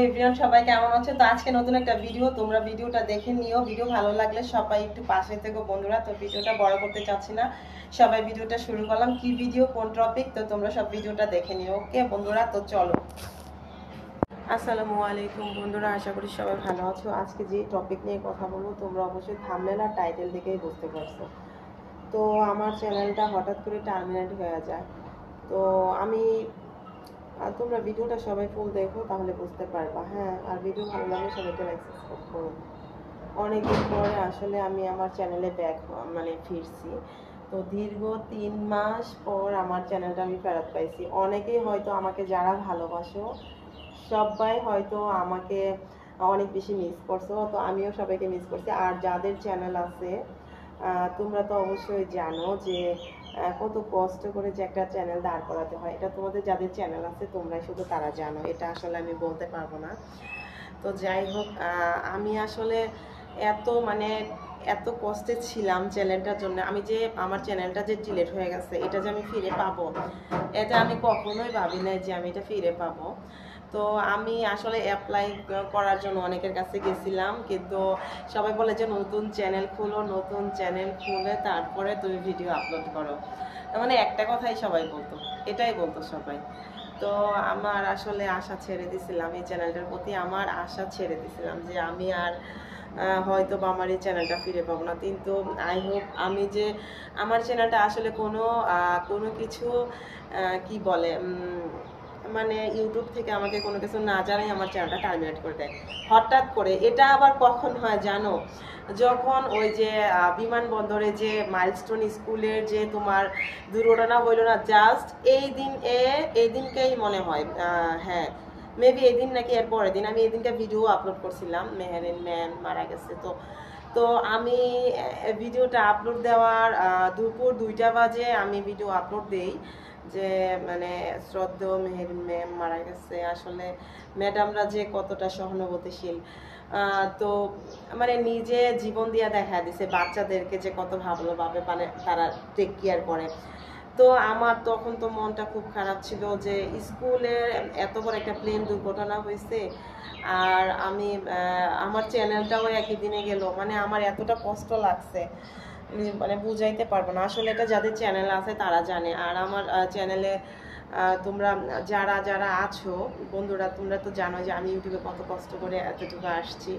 Everyone, সবাই কেমন আছে? তো আজকে নতুন একটা ভিডিও, তোমরা ভিডিওটা দেখে নিও। ভিডিও ভালো লাগলে সবাই একটু পাশে থেকো বন্ধুরা। তো ভিডিওটা বড় করতে চাচ্ছি না, সবাই ভিডিওটা শুরু করলাম। কি ভিডিও, কোন টপিক, তো তোমরা সব ভিডিওটা দেখে নিও। ওকে বন্ধুরা, তো চলো। আসসালামু আলাইকুম বন্ধুরা, আশা করি সবাই ভালো আছো। আজকে যে টপিক নিয়ে কথা বলবো তোমরা অবশ্যই থাম্বনেল আর টাইটেল দেখেই বুঝতে পারছো। তো আমার চ্যানেলটা হঠাৎ করে টার্মিনেট হয়ে যায়। তো আমি আর তোমরা ভিডিওটা সবাই ফুল দেখো, তাহলে বুঝতে পারবা। হ্যাঁ, আর ভিডিও ভালো লাগলে সবাইকে লাইক সাবস্ক্রাইব করো। অনেকদিন পরে আসলে আমি আমার চ্যানেলে ব্যাক ফিরছি। তো দীর্ঘ 3 মাস পর আমার চ্যানেলটা আমি ফেরত পাইছি। অনেকেই হয়তো আমাকে, যারা ভালোবাসো সবাই হয়তো আমাকে অনেক বেশি মিস করছো। তো আমিও সবাইকে মিস করছি। আর যাদের চ্যানেল আছে তোমরা তো অবশ্যই জানো যে কত কষ্ট করে যে একটা চ্যানেল দাঁড় করাতে হয়। এটা তোমাদের যাদের চ্যানেল আছে তোমরাই শুধু তারা জানো, এটা আসলে আমি বলতে পারবো না। তো যাই হোক, আমি আসলে এত এত কষ্টে ছিলাম চ্যানেলটার জন্য। আমি যে আমার চ্যানেলটা যে ডিলিট হয়ে গেছে, এটা যে আমি ফিরে পাবো, এটা আমি কখনোই ভাবি নাই যে আমি এটা ফিরে পাবো। তো আমি আসলে অ্যাপ্লাই করার জন্য অনেকের কাছে গেছিলাম, কিন্তু সবাই বলে যে নতুন চ্যানেল খুলো, নতুন চ্যানেল খুলে তারপরে তুমি ভিডিও আপলোড করো। একটা কথাই সবাই বলতো, এটাই বলতো সবাই। তো আমার আসলে আশা ছেড়ে দিছিলাম, এই চ্যানেলটার প্রতি আমার আশা ছেড়ে দিছিলাম যে আমি আর হয়তো বা আমার এই চ্যানেলটা ফিরে পাবো না। কিন্তু আই হোপ আমি যে আমার চ্যানেলটা আসলে কোনো কোনো কিছু কি বলে ইউটিউব থেকে আমাকে কোনো কিছু না জানাই আমার চ্যানেলটা টার্মিনেট করে দেয় হঠাৎ করে। এটা আবার কখন হয় জানো? যখন ওই যে বিমানবন্দরে যে মাইলস্টোন স্কুলের যে তোমার দুর্ঘটনা হইল না, জাস্ট এই দিনকেই মনে হয়, হ্যাঁ মেবি এই দিন নাকি এর পরের দিন, আমি এই দিনটা ভিডিও আপলোড করছিলাম, মেহেরিন ম্যাম মারা গেছে। তো তো আমি ভিডিওটা আপলোড দেওয়ার দুপুর 2টা বাজে আমি ভিডিও আপলোড দেই যে শ্রদ্ধেয় মেহেরিন ম্যাম মারা গেছে। আসলে ম্যাডামরা যে কতটা সহানুভূতিশীল, তো নিজে জীবন দিয়া দেখা দিছে বাচ্চাদেরকে যে কত ভালোভাবে তারা টেক কেয়ার করে। তো আমার তখন তো মনটা খুব খারাপ ছিল যে স্কুলে এত বড় একটা প্লেন দুর্ঘটনা হয়েছে, আর আমি আমার চ্যানেলটাও একই দিনে গেল। আমার এতটা কষ্ট লাগছে, বুঝাইতে পারবো না। আসলে এটা যাদের চ্যানেল আছে তারা জানে। আর আমার চ্যানেলে তোমরা যারা যারা আছো বন্ধুরা, তোমরা তো জানো যে আমি ইউটিউবে কত কষ্ট করে এতটুকু আসছি।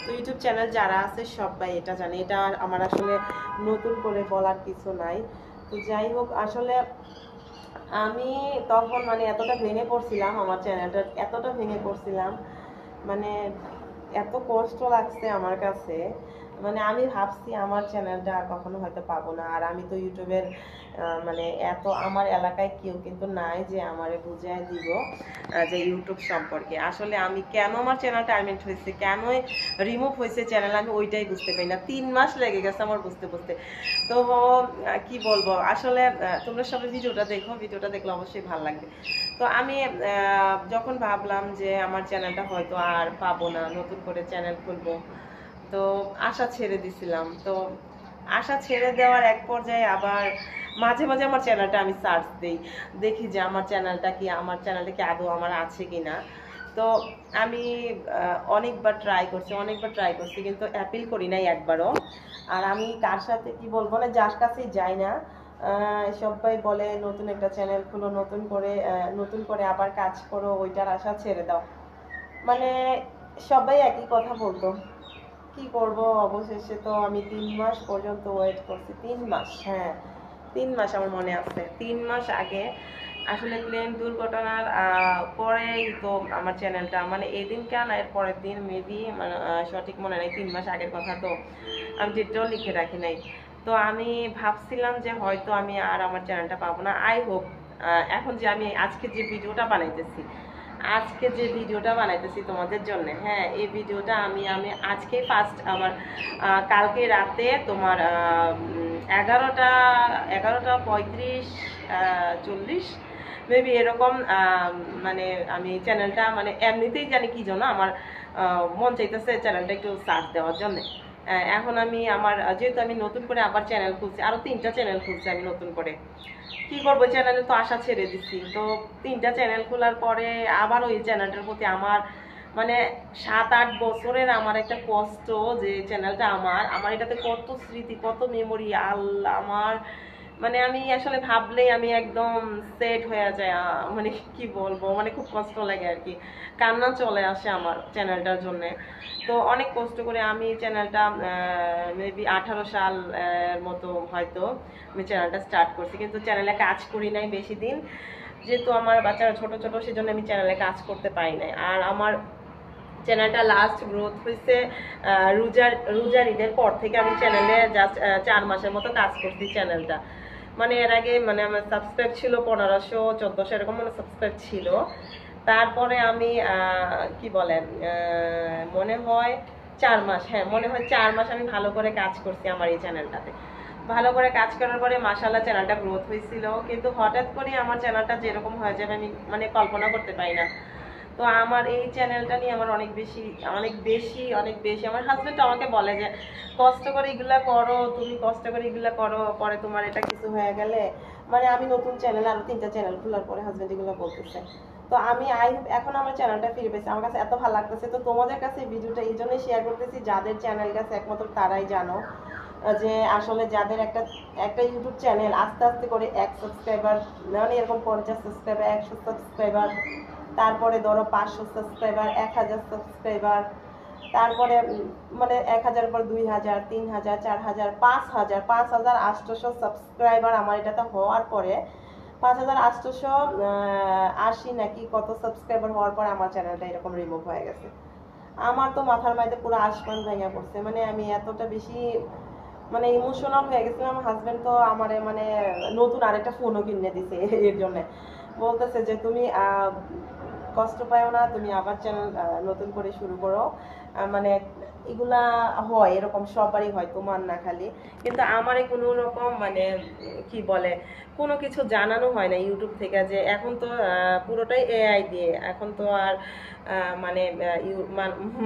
তো ইউটিউব চ্যানেল যারা আছে সবাই এটা জানে, এটা আমার আসলে নতুন করে বলার কিছু নাই। তো যাই হোক, আসলে আমি তখন এতটা ভেঙে পড়ছিলাম, আমার চ্যানেলটা এতটা ভেঙে পড়ছিলাম, মানে এত কষ্ট লাগছে আমার কাছে। আমি ভাবছি আমার চ্যানেলটা আর কখনো হয়তো পাবো না। আর আমি তো ইউটিউবের এত আমার এলাকায় কেউ কিন্তু নাই যে আমারে বুঝিয়ে দিব যে ইউটিউব সম্পর্কে। আসলে আমি কেন আমার চ্যানেল টার্মিনেট হয়েছে, কেনই রিমুভ হয়েছে চ্যানেল, আমি ওইটাই বুঝতে পারি না। 3 মাস লেগে গেছে আমার বুঝতে বুঝতে। তো কি বলবো, আসলে তোমরা সবাই ভিডিওটা দেখো, ভিডিওটা দেখলে অবশ্যই ভালো লাগবে। তো আমি যখন ভাবলাম যে আমার চ্যানেলটা হয়তো আর পাবো না, নতুন করে চ্যানেল খুলবো, তো আশা ছেড়ে দিছিলাম। তো আশা ছেড়ে দেওয়ার এক পর্যায়ে আবার মাঝে মাঝে আমার চ্যানেলটা আমি সার্চ দিই, দেখি যে আমার চ্যানেলটা কি আদৌ আমার আছে কিনা। তো আমি অনেকবার ট্রাই করছি, কিন্তু অ্যাপিল করি নাই একবারও। আর আমি কার সাথে কি বলবো না, যার কাছেই যাই না সবাই বলে নতুন একটা চ্যানেল খুলো, নতুন করে আবার কাজ করো, ওইটার আশা ছেড়ে দাও। সবাই একই কথা বলতো। কি করব, অবশেষে তো আমি 3 মাস পর্যন্ত ওয়েট করছি। 3 মাস, হ্যাঁ 3 মাস আমার মনে আছে। 3 মাস আগে আসলে প্লেন দুর্ঘটনার পরেই তো আমার চ্যানেলটা এই দিন কেন এর পরের দিন মেবি সঠিক মনে নেই, 3 মাস আগের কথা। তো আমি ডেটটাও লিখে রাখি নাই। তো আমি ভাবছিলাম যে হয়তো আমি আর আমার চ্যানেলটা পাবো না। আই হোপ এখন যে আমি আজকে যে ভিডিওটা বানাইতেছি তোমাদের জন্য, হ্যাঁ এই ভিডিওটা আমি আজকে ফার্স্ট আমার কালকে রাতে তোমার 11:35 40 মেবি এরকম আমি চ্যানেলটা এমনিতেই জানি কি জন্য আমার মন চাইতেছে চ্যানেলটা একটু সার্চ দেওয়ার জন্য। এখন আমি যেহেতু আমি নতুন করে আবার চ্যানেল খুলছি, আরো 3টা চ্যানেল খুলছি আমি নতুন করে। কি করবো, চ্যানেলে তো আশা ছেড়ে দিচ্ছি। তো 3টা চ্যানেল খোলার পরে আবার ওই চ্যানেলটার প্রতি আমার মানে 7-8 বছরের আমার একটা কষ্ট, যে চ্যানেলটা আমার এটাতে কত স্মৃতি, কত মেমোরি, আল্লাহ আমার মানে আমি আসলে ভাবলেই আমি একদম সেট হয়ে যায়, মানে কি বলবো, মানে খুব কষ্ট লাগে আর কি, কান্না চলে আসে আমার চ্যানেলটার জন্য। তো অনেক কষ্ট করে আমি চ্যানেলটা মেবি 18 সাল মতো হয়তো আমি চ্যানেলটা স্টার্ট করছি, কিন্তু চ্যানেলে কাজ করি নাই বেশি দিন, যেহেতু আমার বাচ্চারা ছোট ছোট সেজন্য আমি চ্যানেলে কাজ করতে পারি নাই। আর আমার চ্যানেলটা লাস্ট গ্রোথ হয়েছে রোজার ঈদের পর থেকে। আমি চ্যানেলে জাস্ট 4 মাসের মতো কাজ করছি চ্যানেলটা। মানে এর আগে মানে আমার সাবস্ক্রাইব ছিল 1500-1400 এরকম মানে সাবস্ক্রাইব ছিল। তারপরে আমি কি বলেন মনে হয় 4 মাস, হ্যাঁ মনে হয় 4 মাস আমি ভালো করে কাজ করছি আমার এই চ্যানেলটাতে। ভালো করে কাজ করার পরে মাশাআল্লাহ চ্যানেলটা গ্রোথ হয়েছিল, কিন্তু হঠাৎ করে আমার চ্যানেলটা যেরকম হয়ে যাবে আমি মানে কল্পনা করতে পারি না। তো আমার এই চ্যানেলটা নিয়ে আমার অনেক বেশি আমার হাজবেন্ড আমাকে বলে যে কষ্ট করে এগুলা করো, তুমি কষ্ট করে এগুলা করো, পরে তোমার এটা কিছু হয়ে গেলে, মানে আমি নতুন চ্যানেল আরো 3টা চ্যানেল খোলার পরে হাজবেন্ড এগুলো বলতেছে। তো আমি এখন আমার চ্যানেলটা ফিরে পেয়েছি, আমার কাছে এত ভালো লাগতেছে। তো তোমাদের কাছে ভিডিওটা এই জন্যই শেয়ার করতেছি, যাদের চ্যানেল কাছে একমাত্র তারাই জানো যে আসলে যাদের একটা একটা ইউটিউব চ্যানেল আস্তে আস্তে করে 1 সাবস্ক্রাইবার, মানে এরকম 50 সাবস্ক্রাইবার, 100 সাবস্ক্রাইবার, তারপরে ধরো 500 সাবস্ক্রাইবার, 1000 সাবস্ক্রাইবার, তারপরে মানে 1000 পর 2000, 3000, 4000, 5000, 5800 সাবস্ক্রাইবার আমার এটাতে হওয়ার পরে, 5880 নাকি কত সাবস্ক্রাইবার হওয়ার পর আমার চ্যানেলটা এরকম রিমুভ হয়ে গেছে। আমার তো মাথার মধ্যে পুরো আসমান ভেঙে পড়ছে, মানে আমি এতটা বেশি মানে ইমোশনাল হয়ে গেছিলাম। আমার হাজবেন্ড তো আমারে মানে নতুন আরেকটা ফোনও কিনে দিছে এর জন্য, বলতেছে যে তুমি কষ্ট পাও না, তুমি আবার চ্যানেল নতুন করে শুরু করো। মানে এগুলা হয়, এরকম সবারই হয়, তোমার না খালি। কিন্তু আমারে কোনো রকম মানে কি বলে কোনো কিছু জানানো হয় না ইউটিউব থেকে, যে এখন তো পুরোটাই এআই দিয়ে, এখন তো আর মানে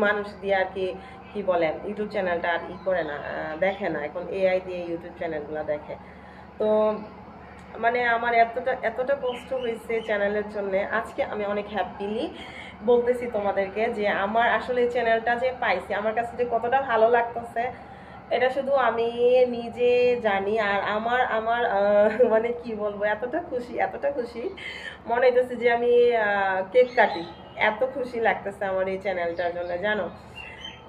মানুষ দিয়ে আর কি কি বলেন ইউটিউব চ্যানেলটা আর করে না, দেখে না, এখন এআই দিয়ে ইউটিউব চ্যানেলগুলো দেখে। তো মানে আমার এতটা এতটা কষ্ট হয়েছে চ্যানেলের জন্য। আজকে আমি অনেক হ্যাপিলি বলতেছি তোমাদেরকে যে আমার আসলে চ্যানেলটা যে পাইছি, আমার কাছে যে কতটা ভালো লাগতেছে এটা শুধু আমি নিজে জানি। আর আমার আমার মানে কি বলবো, এতটা খুশি মনে হইতেছে যে আমি কেক কাটি, এত খুশি লাগতেছে আমার এই চ্যানেলটার জন্য জানো।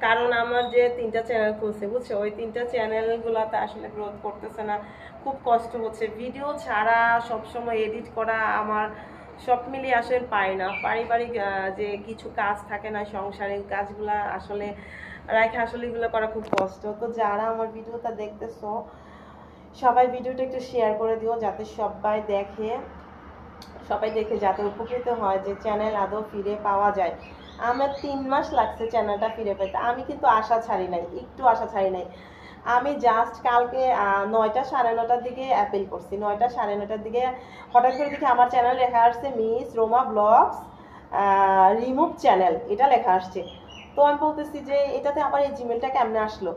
কারণ আমার যে 3টা চ্যানেল খুলছে বুঝছো, ওই 3টা চ্যানেলগুলোতে আসলে গ্রোথ করতেছে না, খুব কষ্ট হচ্ছে। ভিডিও ছাড়া সবসময় এডিট করা আমার সব মিলিয়ে আসলে পারি না। পারিবারিক যে কিছু কাজ থাকে না, সংসারের কাজগুলা আসলে রাখে, আসলে এগুলো করা খুব কষ্ট। তো যারা আমার ভিডিওটা দেখতেছো সবাই ভিডিওটা একটু শেয়ার করে দিও, যাতে সবাই দেখে যাতে উপকৃত হয়, যে চ্যানেল আদৌ ফিরে পাওয়া যায়। আমার 3 মাস লাগছে চ্যানেলটা ফিরে পেতে, আমি কিন্তু আশা ছাড়ি নাই, একটু আশা ছাড়ি নাই। আমি জাস্ট কালকে 9টা 9:30টার দিকে অ্যাপিল করছি, 9টা 9:30টার দিকে হঠাৎ করে দেখি আমার চ্যানেল লেখা আসছে Miss Roma blogs remove channel, এটা লেখা আসছে। তো আমি বলতেছি যে এটাতে আবার এই জিমেলটা কেমনে আসলো,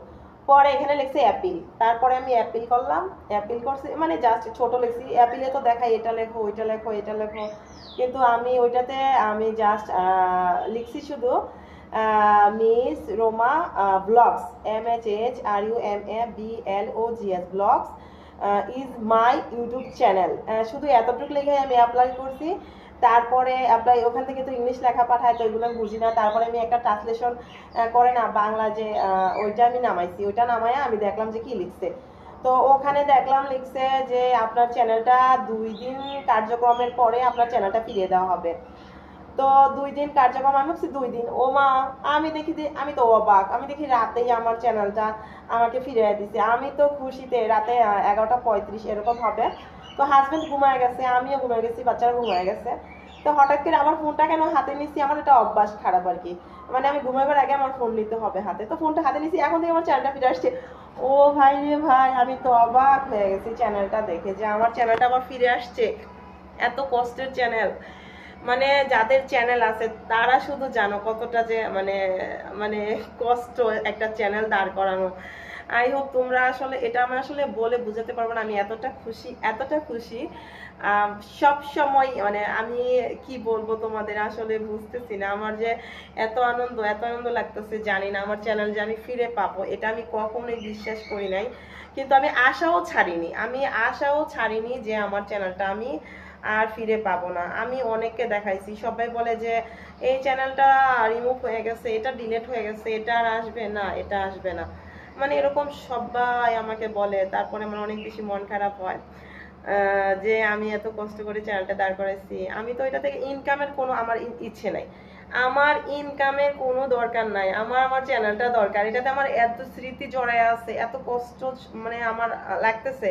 পরে এখানে লিখছে অ্যাপিল। তারপরে আমি অ্যাপিল করলাম, অ্যাপিল করছি মানে জাস্ট ছোট লিখছি, অ্যাপিলে তো দেখাই এটা লেখো ওইটা লেখো এটা লেখো, কিন্তু আমি ওইটাতে আমি জাস্ট লিখছি শুধু Miss Roma blogs, MHHRUMABLOGS blogs is my YouTube channel, শুধু এতটুকু লিখে আমি অ্যাপ্লাই করছি। তারপরে অ্যাপ্লাই ওখান থেকে তো ইংলিশ লেখা পাঠায়, তো ওইগুলো বুঝি না। তারপরে আমি একটা ট্রান্সলেশন করে না বাংলা, যে ওইটা আমি নামাইছি, ওইটা নামাইয়া আমি দেখলাম যে কি লিখছে। তো ওখানে দেখলাম লিখছে যে আপনার চ্যানেলটা 2 দিন কার্যক্রমের পরে আপনার চ্যানেলটা ফিরিয়ে দেওয়া হবে। তো 2 দিন কার্যক্রম, আমি ভাবছি 2 দিন, ও মা আমি দেখি যে আমি তো অবাক, আমি দেখি রাতেই আমার চ্যানেলটা আমাকে ফিরিয়ে দিছে। আমি তো খুশিতে রাতে 11:35 এরকম হবে। তো হাজবেন্ড ঘুমায় গেছে, আমিও ঘুমায় গেছি, বাচ্চারা ঘুমায় গেছে। তো হঠাৎ করে আমার ফোনটা কেন হাতে নিছি, আমার একটা অভ্যাস খারাপ আর কি, মানে আমি ঘুমাবার আগে আমার ফোন নিতে হবে হাতে। তো ফোনটা হাতে নিছি, এখন থেকে আমার চ্যানেলটা ফিরে আসছে। ও ভাই রে ভাই, আমি তো অবাক হয়ে গেছি চ্যানেলটা দেখে, যে আমার চ্যানেলটা আবার ফিরে আসছে। এত কষ্টের চ্যানেল, মানে যাদের চ্যানেল আছে তারা শুধু জানো কতটা যে মানে মানে কষ্ট একটা চ্যানেল দাঁড় করানো। আই হোপ তোমরা আসলে, এটা আমি আসলে বলে বুঝাতে পারবো না, আমি এতটা খুশি সব সময়, মানে আমি কি বলবো তোমাদের, আসলে বুঝতেছি না আমার যে এত আনন্দ লাগতেছে। জানি না আমার চ্যানেল যে আমি ফিরে পাবো, এটা আমি কখনোই বিশ্বাস করি নাই, কিন্তু আমি আশাও ছাড়িনি যে আমার চ্যানেলটা আমি আর ফিরে পাবো না। আমি অনেককে দেখাইছি, সবাই বলে যে এই চ্যানেলটা রিমুভ হয়ে গেছে, এটা ডিলিট হয়ে গেছে, এটা আর আসবে না, এটা আসবে না, মানে এরকম সবাই আমাকে বলে। তারপরে আমার অনেক বেশি মন খারাপ হয় যে আমি এত কষ্ট করে চ্যানেলটা দাঁড় করাইছি। আমি তো এটা থেকে ইনকামের কোনো আমার ইচ্ছে নাই, আমার ইনকামের কোনো দরকার নাই, আমার চ্যানেলটা দরকার। এটাতে আমার এত স্মৃতি জড়ায় আছে, এত কষ্ট মানে আমার লাগতেছে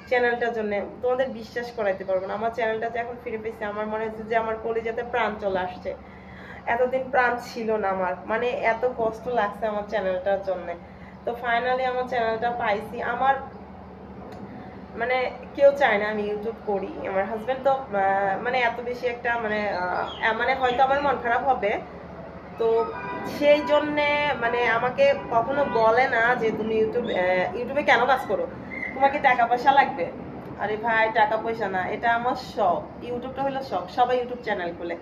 চ্যানেলটার জন্য, তোমাদের বিশ্বাস করাইতে পারবো না। আমার চ্যানেলটা যে এখন ফিরে পেয়েছি, আমার মনে হচ্ছে যে আমার কলিজাতে প্রাণ চলে আসছে। এতদিন প্রাণ ছিল না আমার, মানে এত কষ্ট লাগছে আমার চ্যানেলটার জন্য। তো ফাইনালি আমার চ্যানেলটা পাইছি। আমার মানে কেউ চায় না আমি ইউটিউব করি, আমার হাজবেন্ড তো মানে এত বেশি একটা মানে মানে হয়তো আমার মন খারাপ হবে, তো সেই জন্যে মানে আমাকে কখনো বলে না যে তুমি ইউটিউবে কেন কাজ করো, তোমার কি টাকা পয়সা লাগবে? আরে ভাই, টাকা পয়সা না, এটা আমার শখ। ইউটিউবটা হলো শখ, সবাই ইউটিউব চ্যানেল খুলে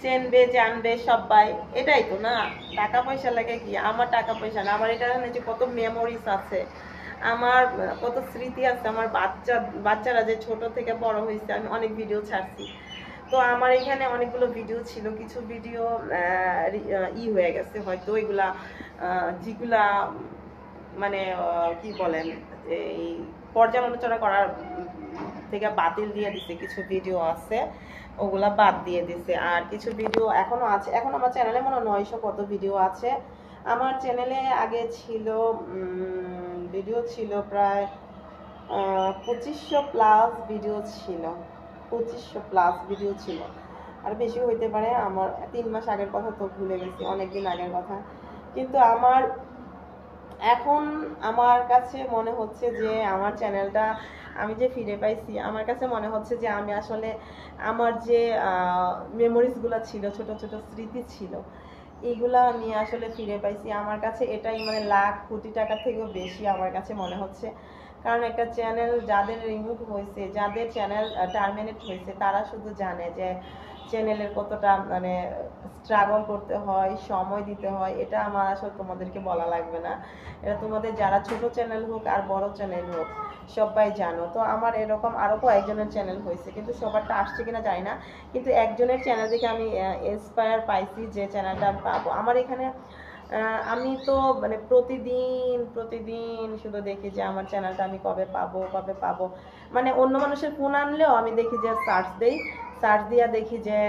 চেনবে জানবে সবাই, এটাই তো না। টাকা পয়সা লাগে কি? আমার টাকা পয়সা না, আমার এটা যে কত মেমোরিজ আছে, আমার কত স্মৃতি আছে। আমার বাচ্চারা যে ছোট থেকে বড় হয়েছে, আমি অনেক ভিডিও ছাড়ছি, তো আমার এখানে অনেকগুলো ভিডিও ছিল, কিছু ভিডিও হয়ে গেছে হয়তো, এগুলা যেগুলা মানে কি বলেন, এই পর্যালোচনা করার থেকে বাতিল দিয়ে দিছে। কিছু ভিডিও আছে ওগুলা বাদ দিয়ে দিছে, আর কিছু ভিডিও এখনো আছে। এখন আমার চ্যানেলে মনে হয় 900 কত ভিডিও আছে। আমার চ্যানেলে আগে ছিল ভিডিও ছিল প্রায় 2500 প্লাস ভিডিও ছিল, 2500 প্লাস ভিডিও ছিল, আর বেশি হইতে পারে। আমার 3 মাস আগের কথা তো ভুলে গেছি, অনেকদিন আগের কথা। কিন্তু এখন আমার কাছে মনে হচ্ছে যে আমার চ্যানেলটা আমি যে ফিরে পাইছি, আমার কাছে মনে হচ্ছে যে আমি আসলে আমার যে মেমোরিজগুলো ছিল, ছোট ছোট স্মৃতি ছিল, এইগুলা নিয়ে আসলে ফিরে পাইছি। আমার কাছে এটাই মানে লাখ কোটি টাকার থেকেও বেশি আমার কাছে মনে হচ্ছে। কারণ একটা চ্যানেল যাদের রিমুভ হয়েছে, যাদের চ্যানেল টার্মিনেট হয়েছে, তারা শুধু জানে যে চ্যানেলের কতটা মানে স্ট্রাগল করতে হয়, সময় দিতে হয়। এটা আমার আসলে তোমাদেরকে বলা লাগবে না, এটা তোমাদের যারা ছোট চ্যানেল হোক আর বড় চ্যানেল হোক সবাই জানো। তো আমার এরকম আরো কয়েকজনের চ্যানেল হয়েছে, কিন্তু সবারটা আসছে কিনা জানি না। কিন্তু একজনের চ্যানেল থেকে আমি ইন্সপায়ার পাইছি যে চ্যানেলটা আমি পাবো। আমার এখানে আমি তো মানে প্রতিদিন শুধু দেখি যে আমার চ্যানেলটা আমি কবে পাবো। মানে অন্য মানুষের ফোন আনলেও আমি দেখি যে সার্চ দিয়া দেখি যে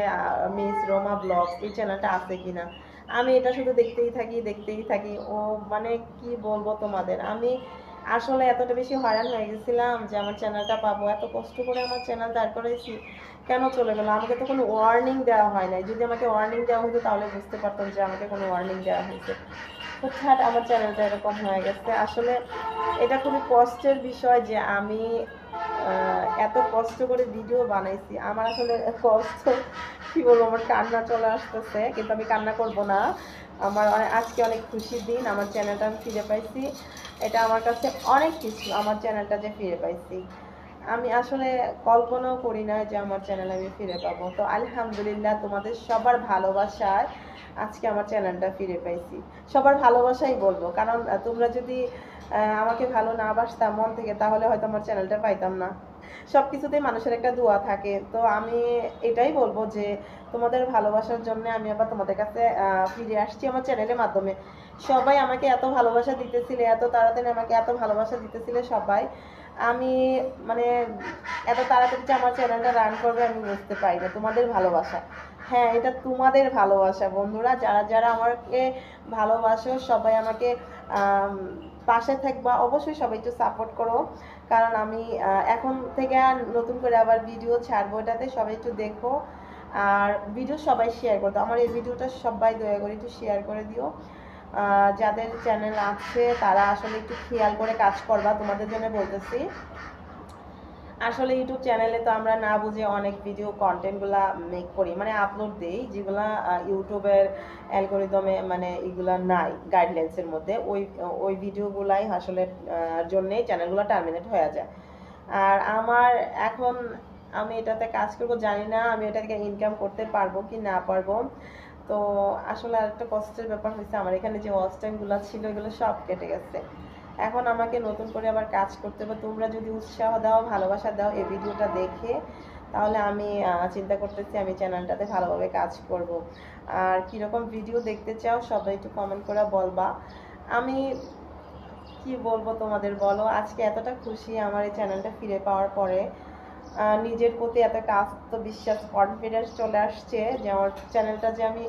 মিস রোমা ব্লগস এই চ্যানেলটা আছে কিনা। আমি এটা শুধু দেখতেই থাকি। ও মানে কি বলবো তোমাদের, আমি আসলে এতটা বেশি হয়রান হয়ে গেছিলাম যে আমার চ্যানেলটা পাবো। এত কষ্ট করে আমার চ্যানেল দাঁড় করাইছি, কেন চলে গেল? আমাকে তো কোনো ওয়ার্নিং দেওয়া হয় নাই। যদি আমাকে ওয়ার্নিং দেওয়া হতো তাহলে বুঝতে পারতাম যে আমাকে কোনো ওয়ার্নিং দেওয়া হয়েছে। হুটহাট আমার চ্যানেলটা এরকম হয়ে গেছে। আসলে এটা খুবই কষ্টের বিষয় যে আমি এত কষ্ট করে ভিডিও বানাইছি। আমার আসলে কষ্ট কি বলবো, আমার কান্না চলে আসতেছে, কিন্তু আমি কান্না করব না। আমার আজকে অনেক খুশির দিন, আমার চ্যানেলটা আমি ফিরে পাইছি। এটা আমার কাছে অনেক কিছু, আমার চ্যানেলটা যে ফিরে পাইছি। আমি আসলে কল্পনাও করি না যে আমার চ্যানেল আমি ফিরে পাবো। তো আলহামদুলিল্লাহ, তোমাদের সবার ভালোবাসায় আজকে আমার চ্যানেলটা ফিরে পাইছি। সবার ভালোবাসাই বলবো, কারণ তোমরা যদি আমাকে ভালো না বাসতা মন থেকে, তাহলে হয়তো আমার চ্যানেলটা পাইতাম না। সবকিছুতেই মানুষের একটা দোয়া থাকে। তো আমি এটাই বলবো যে তোমাদের ভালোবাসার জন্য আমি আবার তোমাদের কাছে ফিরে আসছি আমার চ্যানেলের মাধ্যমে। সবাই আমাকে এত ভালোবাসা দিতেছিলে, এত তাড়াতাড়ি আমাকে এত ভালোবাসা দিতেছিলে সবাই। আমি মানে এত তাড়াতাড়ি যে আমার চ্যানেলটা রান করবে আমি বুঝতে পারি না। তোমাদের ভালোবাসা, হ্যাঁ এটা তোমাদের ভালোবাসা বন্ধুরা, যারা যারা আমাকে ভালোবাসো সবাই আমাকে পাশে থাকবা। অবশ্যই সবাই একটু সাপোর্ট করো, কারণ আমি এখন থেকে নতুন করে আবার ভিডিও ছাড়বো, এটাতে সবাই একটু দেখো। আর ভিডিও সবাই শেয়ার করতো, আমার এই ভিডিওটা সবাই দয়া করে একটু শেয়ার করে দিও। যাদের চ্যানেল আছে তারা আসলে একটু খেয়াল করে কাজ করবা, তোমাদের জন্য বলতেছি। আসলে ইউটিউব চ্যানেলে তো আমরা না বুঝে অনেক ভিডিও কন্টেন্টগুলা মেক করি, মানে আপলোড দেই, যেগুলা ইউটিউবের অ্যালগোরিদমে মানে এগুলা নাই গাইডলাইন্সের মধ্যে, ওই ওই ভিডিওগুলাই আসলে জন্যেই চ্যানেলগুলো টার্মিনেট হয়ে যায়। আর আমার এখন আমি এটাতে কাজ করব জানি না আমি এটা থেকে ইনকাম করতে পারবো কি না পারবো। তো আসলে আরেকটা কষ্টের ব্যাপার হয়েছে, আমার এখানে যে ওয়াচ টাইমগুলো ছিল এগুলো সব কেটে গেছে। এখন আমাকে নতুন করে আবার কাজ করতে হবে। তোমরা যদি উৎসাহ দাও, ভালোবাসা দাও এই ভিডিওটা দেখে, তাহলে আমি চিন্তা করতেছি আমি চ্যানেলটাতে ভালোভাবে কাজ করব। আর কীরকম ভিডিও দেখতে চাও সবাই একটু কমেন্ট করে বলবা। আমি কি বলবো তোমাদের বলো, আজকে এতটা খুশি আমার এই চ্যানেলটা ফিরে পাওয়ার পরে। নিজের প্রতি এত একটা আত্মবিশ্বাস, কনফিডেন্স চলে আসছে যে আমার চ্যানেলটা যে আমি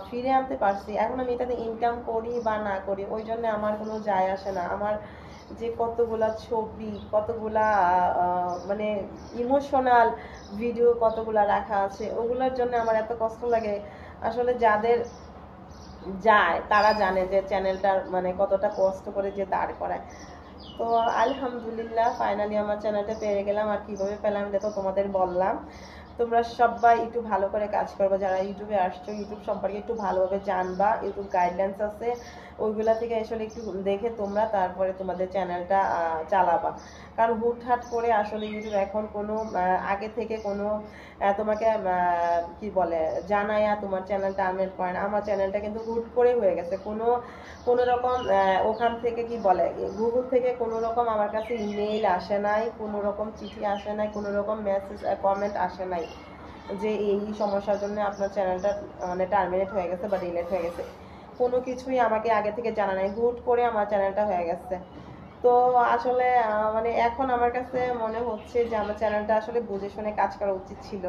ফিরে আনতে পারছি। এখন আমি এটাতে ইনকাম করি বা না করি ওই জন্য আমার কোনো যায় আসে না। আমার যে কতগুলা ছবি, কতগুলা মানে ইমোশনাল ভিডিও কতগুলা রাখা আছে, ওগুলোর জন্য আমার এত কষ্ট লাগে। আসলে যাদের যায় তারা জানে যে চ্যানেলটার মানে কতটা কষ্ট করে যে দাঁড় করায়। তো আলহামদুলিল্লাহ ফাইনালি আমার চ্যানেলটা পেয়ে গেলাম। আর কিভাবে পেলাম এটা তো তোমাদের বললাম। তোমরা সবাই একটু ভালো করে কাজ করবে, যারা ইউটিউবে আসছো ইউটিউব সম্পর্কে একটু ভালোভাবে জানবা, ইউটিউব গাইডলাইন্স আছে ওইগুলা থেকে আসলে একটু দেখে তোমরা তারপরে তোমাদের চ্যানেলটা চালাবা। কারণ হুটহাট করে আসলে ইউটিউব এখন কোনো আগে থেকে কোনো তোমাকে কি বলে জানায়া তোমার চ্যানেলটা টার্মিনেট করে না। আমার চ্যানেলটা কিন্তু হুট করে হয়ে গেছে, কোনো রকম ওখান থেকে কি বলে গুগল থেকে কোনো রকম আমার কাছে ইমেইল আসে নাই, কোনো রকম চিঠি আসে নাই, কোনো রকম মেসেজ কমেন্ট আসে নাই যে এই সমস্যার জন্য আপনার চ্যানেলটা মানে টার্মিনেট হয়ে গেছে বা ডিলিট হয়ে গেছে। কোনো কিছুই আমাকে আগে থেকে জানা নাই, হুট করে আমার চ্যানেলটা হয়ে গেছে। তো আসলে মানে এখন আমার কাছে মনে হচ্ছে যে আমার চ্যানেলটা আসলে বুঝে শুনে কাজ করা উচিত ছিল।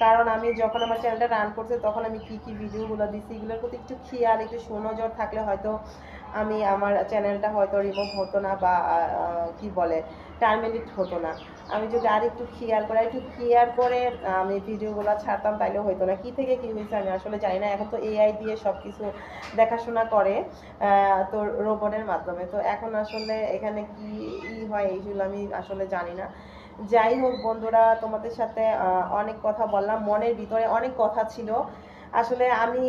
কারণ আমি যখন আমার চ্যানেলটা রান করছে তখন আমি কি কি ভিডিওগুলো দিচ্ছি এগুলোর প্রতি একটু খেয়াল, একটু সুনজর থাকলে হয়তো আমি আমার চ্যানেলটা হয়তো রিমুভ হতো না বা কি বলে টার্মিনেট হতো না। আমি যদি আর একটু কেয়ার করে আমি ভিডিওগুলো ছাড়তাম তাইলে হয়তো না। কি থেকে কি হয়েছে আমি আসলে জানি না। এখন তো এআই দিয়ে সব কিছু দেখাশোনা করে তো রোবটের মাধ্যমে। তো এখন আসলে এখানে কি হয় এইগুলো আমি আসলে জানি না। যাই হোক বন্ধুরা, তোমাদের সাথে অনেক কথা বললাম, মনের ভিতরে অনেক কথা ছিল। আসলে আমি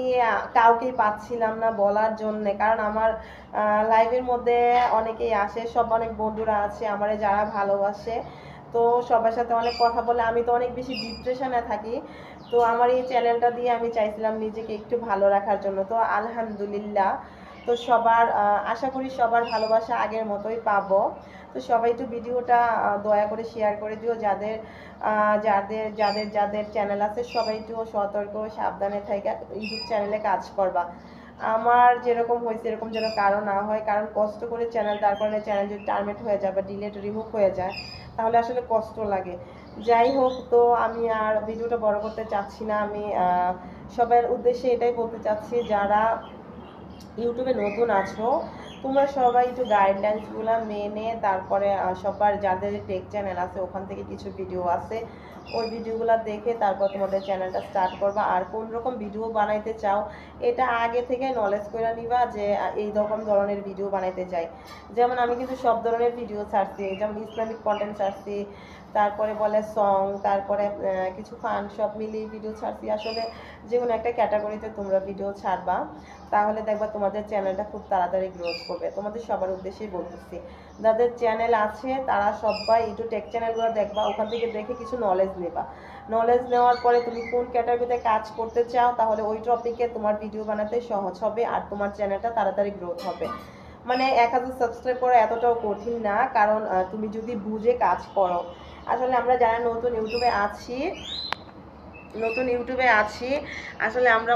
কাউকেই পাচ্ছিলাম না বলার জন্যে, কারণ আমার লাইভের মধ্যে অনেকেই আসে, সব অনেক বন্ধুরা আছে আমারে যারা ভালোবাসে। তো সবার সাথে অনেক কথা বলে আমি তো অনেক বেশি ডিপ্রেশনে থাকি। তো আমার এই চ্যানেলটা দিয়ে আমি চাইছিলাম নিজেকে একটু ভালো রাখার জন্য। তো আলহামদুলিল্লাহ, তো সবার আশা করি সবার ভালোবাসা আগের মতোই পাবো। তো সবাই একটু ভিডিওটা দয়া করে শেয়ার করে দিও, যাদের যাদের যাদের যাদের চ্যানেল আছে সবাই একটু সতর্ক সাবধানে থেকে ইউটিউব চ্যানেলে কাজ করবা। আমার যেরকম হয়েছে এরকম যেন কারো না হয়, কারণ কষ্ট করে চ্যানেল তার কারণে চ্যানেল যদি টার্মিনেট হয়ে যায় বা ডিলেট রিমুভ হয়ে যায় তাহলে আসলে কষ্ট লাগে। যাই হোক, তো আমি আর ভিডিওটা বড় করতে চাচ্ছি না। আমি সবার উদ্দেশ্যে এটাই বলতে চাচ্ছি, যারা ইউটিউবে নতুন আছো তোমরা সবাই একটু গাইডলাইন্সগুলো মেনে তারপরে সবার যাদের টেক চ্যানেল আছে ওখান থেকে কিছু ভিডিও আছে ওই ভিডিওগুলো দেখে তারপর তোমাদের চ্যানেলটা স্টার্ট করবা। আর কোন রকম ভিডিও বানাইতে চাও এটা আগে থেকে নলেজ করে নিবা যে এই রকম ধরনের ভিডিও বানাইতে চাই। যেমন আমি কিন্তু সব ধরনের ভিডিও ছাড়ছি, যেমন ইসলামিক কন্টেন্ট ছাড়ছি, তারপরে বলে সং, তারপরে কিছু ফান সব মিলিয়ে ভিডিও ছাড়ছি। আসলে যে কোনো একটা ক্যাটাগরিতে তোমরা ভিডিও ছাড়বা, তাহলে দেখবা তোমাদের চ্যানেলটা খুব তাড়াতাড়ি গ্রোথ করবে। তোমাদের সবার উদ্দেশ্যেই বলতেছি, যাদের চ্যানেল আছে তারা সবাই একটু টেক চ্যানেলগুলো দেখবা, ওখান থেকে দেখে কিছু নলেজ নেবা। নলেজ নেওয়ার পরে তুমি কোন ক্যাটাগরিতে কাজ করতে চাও তাহলে ওই টপিকে তোমার ভিডিও বানাতে সহজ হবে আর তোমার চ্যানেলটা তাড়াতাড়ি গ্রোথ হবে। মানে 1000 সাবস্ক্রাইব করা এতটাও কঠিন না, কারণ তুমি যদি বুঝে কাজ করো। আসলে আমরা যারা নতুন ইউটিউবে আছি আসলে আমরা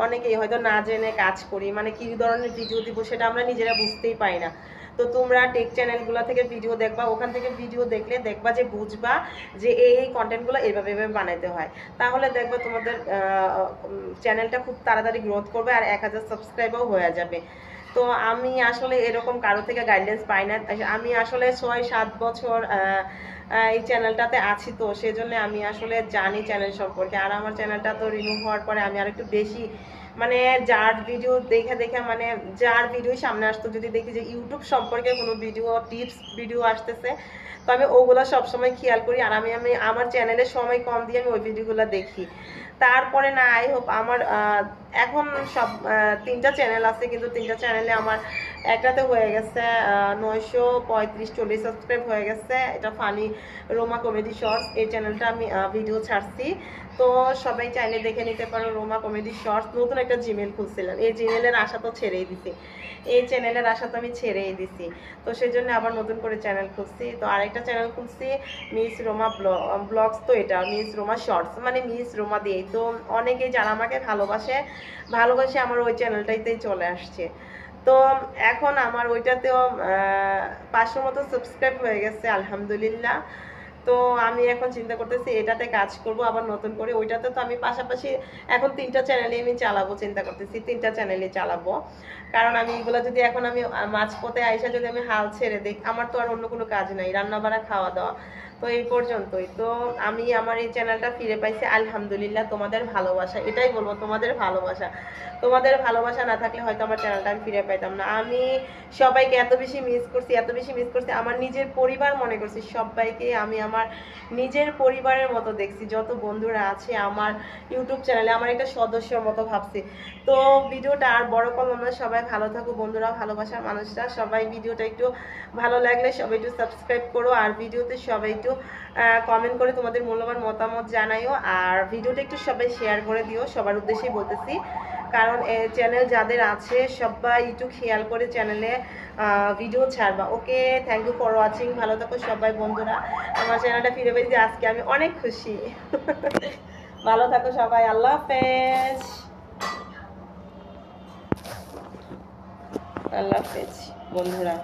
অনেকেই হয়তো না জেনে কাজ করি, মানে কি ধরনের ভিডিও দিব সেটা আমরা নিজেরা বুঝতেই পারি না। তো তোমরা টেক চ্যানেলগুলো থেকে ভিডিও দেখবা, ওখান থেকে ভিডিও দেখলে দেখবা যে বুঝবা যে এই কন্টেন্টগুলো এইভাবে বানাইতে হয়। তাহলে দেখবা তোমাদের চ্যানেলটা খুব তাড়াতাড়ি গ্রোথ করবে আর 1000 সাবস্ক্রাইবও হয়ে যাবে। তো আমি আসলে এরকম কারো থেকে গাইডলাইন্স পাই না। আমি আসলে 6-7 বছর এই চ্যানেলটাতে আছি, তো সেজন্য আমি আসলে জানি চ্যানেল সম্পর্কে। আর আমার চ্যানেলটা তো রিমুভ হওয়ার পরে আমি আর একটু বেশি মানে যার ভিডিও দেখে দেখে মানে যার ভিডিও সামনে আসতো, যদি দেখি যে ইউটিউব সম্পর্কে কোনো ভিডিও টিপস ভিডিও আসতেছে, তো আমি ওগুলো সবসময় খেয়াল করি। আর আমি আমি আমার চ্যানেলে সময় কম দিয়ে আমি ওই ভিডিওগুলো দেখি। তারপরে না আই হোপ আমার এখন সব 3টা চ্যানেল আছে, কিন্তু 3টা চ্যানেলে আমার একটাতে হয়ে গেছে 935-40 সাবস্ক্রাইব হয়ে গেছে। এটা ফানি রোমা কমেডি শর্টস, এই চ্যানেলটা আমি ভিডিও ছাড়ছি। তো সবাই চাইলে দেখে নিতে পারো রোমা কমেডি শর্টস। নতুন একটা জিমেল খুলছিলাম, এই জিমেলের আশা তো ছেড়েই দিছি, এই চ্যানেলের আশা তো আমি ছেড়েই দিছি। তো সেই জন্য আবার নতুন করে চ্যানেল খুলছি। তো আরেকটা চ্যানেল খুলছি মিস রোমা ব্লগস। তো এটা মিস রোমা শর্টস, মানে মিস রোমা দিয়েই। তো অনেকেই যারা আমাকে ভালোবাসে আমার ওই চ্যানেলটাইতেই চলে আসছে। তো এখন আমার ওইটাতেও 500 মতো সাবস্ক্রাইব হয়ে গেছে আলহামদুলিল্লাহ। তো আমি এখন চিন্তা করতেছি এটাতে কাজ করব আবার নতুন করে। ওইটাতে তো আমি পাশাপাশি এখন 3টা চ্যানেলে আমি চালাবো, চিন্তা করতেছি 3টা চ্যানেলে চালাবো। কারণ আমি এগুলো যদি এখন আমি মাঝপথে আইসা যদি আমি হাল ছেড়ে দিই, আমার তো আর অন্য কোনো কাজ নাই, রান্না বাড়া খাওয়া দাওয়া, তো এই পর্যন্তই। তো আমি আমার এই চ্যানেলটা ফিরে পাইছি আলহামদুলিল্লাহ তোমাদের ভালোবাসা, এটাই বলবো, তোমাদের ভালোবাসা। তোমাদের ভালোবাসা না থাকলে হয়তো আমার চ্যানেলটা আমি ফিরে পাইতাম না। আমি সবাইকে এত বেশি মিস করছি, আমার নিজের পরিবার মনে করছি সবাইকে। আমি আমার নিজের পরিবারের মতো দেখছি, যত বন্ধুরা আছে আমার ইউটিউব চ্যানেলে আমার একটা সদস্যর মতো ভাবছি। তো ভিডিওটা আর বড় করলাম না, সবাই ভালো থাকো বন্ধুরা, ভালোবাসার মানুষরা সবাই। ভিডিওটা একটু ভালো লাগলে সবাই একটু সাবস্ক্রাইব করো, আর ভিডিওতে সবাই একটু কমেন্ট করে তোমাদের মূল্যবান মতামত জানাইও, আর ভিডিওটা একটু সবাই শেয়ার করে দিও, সবার উদ্দেশ্যেই বলতেছি। কারণ চ্যানেল যাদের আছে সবাই একটু খেয়াল করে চ্যানেলে ভিডিও ছাড়বা। Okay, thank you for watching, ভালো থাকো সবাই বন্ধুরা। আমার চ্যানেলটা ফিরে পেয়েছি আজকে, আমি অনেক খুশি। ভালো থাকো সবাই, আল্লাহ হাফেজ। আল্লাহ হাফেজ বন্ধুরা।